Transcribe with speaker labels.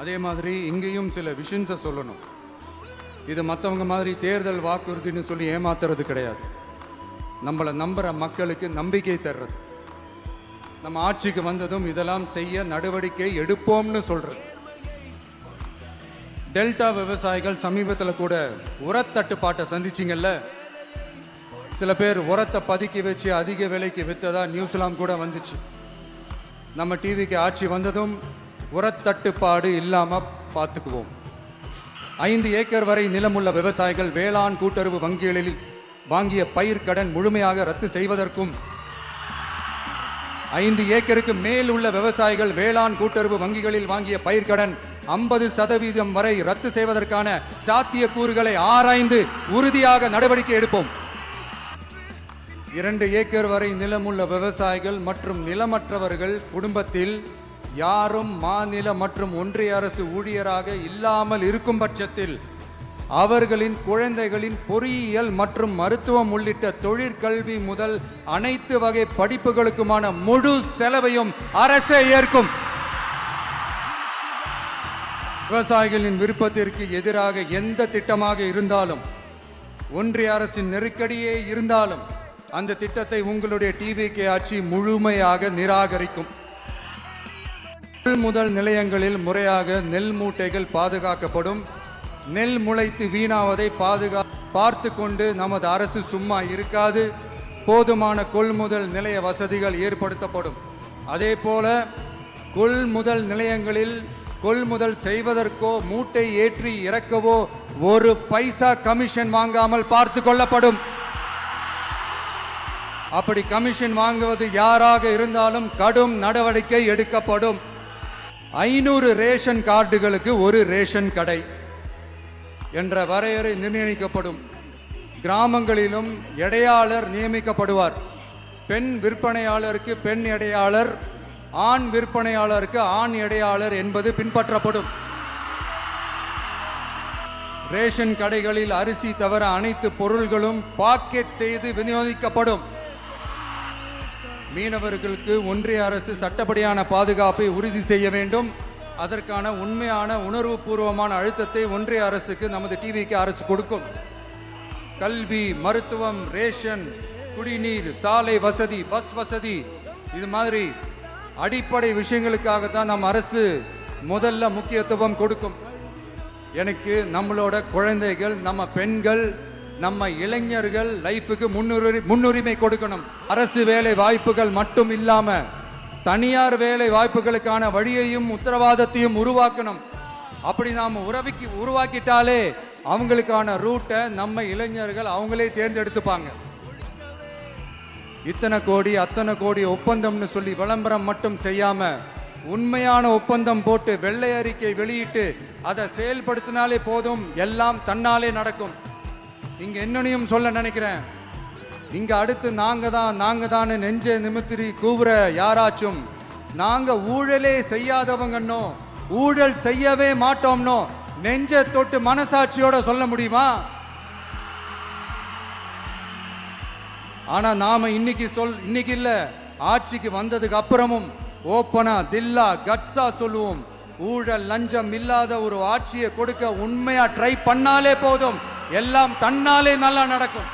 Speaker 1: அதே மாதிரி இங்கேயும் சில விஷன்ஸை சொல்லணும். இது மற்றவங்க மாதிரி தேர்தல் வாக்குறுதின்னு சொல்லி ஏமாத்துறது கிடையாது. நம்மளை நம்புகிற மக்களுக்கு நம்பிக்கை தர்றது. நம்ம ஆட்சிக்கு வந்ததும் இதெல்லாம் செய்ய நடவடிக்கை எடுப்போம்னு சொல்றது. டெல்டா விவசாயிகள் சமீபத்தில் கூட உரத்தட்டுப்பாட்டை சந்திச்சிங்கல்ல. சில பேர் உரத்தை பதுக்கி வச்சு அதிக விலைக்கு விற்றதா நியூஸ்லாம் கூட வந்துச்சு. நம்ம டிவிக்கு ஆட்சி வந்ததும் உரத்தட்டுப்பாடு இல்லாமல் பார்த்துக்குவோம். 5 ஏக்கர் வரை நிலமுள்ள விவசாயிகள் வேளாண் கூட்டுறவு வங்கிகளில் வாங்கிய பயிர் கடன் முழுமையாக ரத்து செய்வதற்கும் 5 ஏக்கருக்கு மேல் உள்ள விவசாயிகள் வேளாண் கூட்டுறவு வங்கிகளில் வாங்கிய பயிர்க்கடன் 50% வரை ரத்து செய்வதற்கான சாத்தியக்கூறுகளை ஆராய்ந்து உறுதியாக நடவடிக்கை எடுப்போம். 2 ஏக்கர் வரை நிலமுள்ள விவசாயிகள் மற்றும் நிலமற்றவர்கள் குடும்பத்தில் யாரும் மாநில மற்றும் ஒன்றிய அரசு ஊழியராக இல்லாமல் இருக்கும் பட்சத்தில் அவர்களின் குழந்தைகளின் பொறியியல் மற்றும் மருத்துவம் உள்ளிட்ட தொழிற்கல்வி முதல் அனைத்து வகை படிப்புகளுக்குமான முழு செலவையும் அரசே ஏற்கும். விவசாயிகளின் விருப்பத்திற்கு எதிராக எந்த திட்டமாக இருந்தாலும், ஒன்றிய அரசின் நெருக்கடியே இருந்தாலும் அந்த திட்டத்தை உங்களுடைய டிவிகே ஆட்சி முழுமையாக நிராகரிக்கும். கொள்முதல் நிலையங்களில் முறையாக நெல் மூட்டைகள் பாதுகாக்கப்படும். நெல் முளைத்து வீணாவதை பார்த்து கொண்டு நமது அரசு சும்மா இருக்காது. போதுமான கொள்முதல் நிலைய வசதிகள் ஏற்படுத்தப்படும். அதே போல கொள்முதல் நிலையங்களில் கொள்முதல் செய்வதற்கோ மூட்டை ஏற்றி இறக்கவோ 1 பைசா கமிஷன் வாங்காமல் பார்த்து கொள்ளப்படும். அப்படி கமிஷன் வாங்குவது யாராக இருந்தாலும் கடும் நடவடிக்கை எடுக்கப்படும். 500 ரேஷன் கார்டுகளுக்கு 1 ரேஷன் கடை என்ற வரையறை நிர்ணயிக்கப்படும். கிராமங்களிலும் எடையாளர் நியமிக்கப்படுவார். பெண் விற்பனையாளருக்கு பெண் எடையாளர், ஆண் விற்பனையாளருக்கு ஆண் எடையாளர் என்பது பின்பற்றப்படும். ரேஷன் கடைகளில் அரிசி தவிர அனைத்து பொருள்களும் பாக்கெட் செய்து விநியோகிக்கப்படும். மீனவர்களுக்கு ஒன்றிய அரசு சட்டப்படியான பாதுகாப்பை உறுதி செய்ய வேண்டும். அதற்கான உண்மையான உணர்வுபூர்வமான அழுத்தத்தை ஒன்றிய அரசுக்கு நமது டிவிக்கு அரசு கொடுக்கும். கல்வி, மருத்துவம், ரேஷன், குடிநீர், சாலை வசதி, பஸ் வசதி, இது மாதிரி அடிப்படை விஷயங்களுக்காகத்தான் நம் அரசு முதல்ல முக்கியத்துவம் கொடுக்கும். எனக்கு நம்மளோட குழந்தைகள், நம்ம பெண்கள், நம்ம இளைஞர்கள் லைஃபுக்கு முன்னுரிமை கொடுக்கணும். அரசு வேலை வாய்ப்புகள் மட்டும் இல்லாம தனியார் வேலை வாய்ப்புகளுக்கான வழியையும் உத்தரவாதத்தையும் உருவாக்கணும். அப்படி நாம் உருவாக்கிட்டாலே அவங்களுக்கான ரூட்டை நம்ம இளைஞர்கள் அவங்களே தேர்ந்தெடுத்துப்பாங்க. இத்தனை கோடி அத்தனை கோடி ஒப்பந்தம்னு சொல்லி விளம்பரம் மட்டும் செய்யாம உண்மையான ஒப்பந்தம் போட்டு வெள்ளை அறிக்கை வெளியிட்டு அதை செயல்படுத்தினாலே போதும், எல்லாம் தன்னாலே நடக்கும். இங்க என்னனையும் சொல்ல நினைக்கிறேன். இங்க அடுத்து நாங்க தான் நெஞ்ச நிமித்திரி கூவுற யாராச்சும் நாங்க ஊழலே செய்யாதவங்கன்னோ ஊழல் செய்யவே மாட்டோம்னோ நெஞ்ச தொட்டு மனசாட்சியோட சொல்ல முடியுமா? ஆனா நாம இன்னைக்கு இல்ல, ஆட்சிக்கு வந்ததுக்கு அப்புறமும் ஓப்பனா தில்லா கட்ஸா சொல்லுவோம். ஊழல் லஞ்சம் இல்லாத ஒரு ஆட்சியை கொடுக்க உண்மையா ட்ரை பண்ணாலே போதும், எல்லாம் தன்னாலே நல்லா நடக்கும்.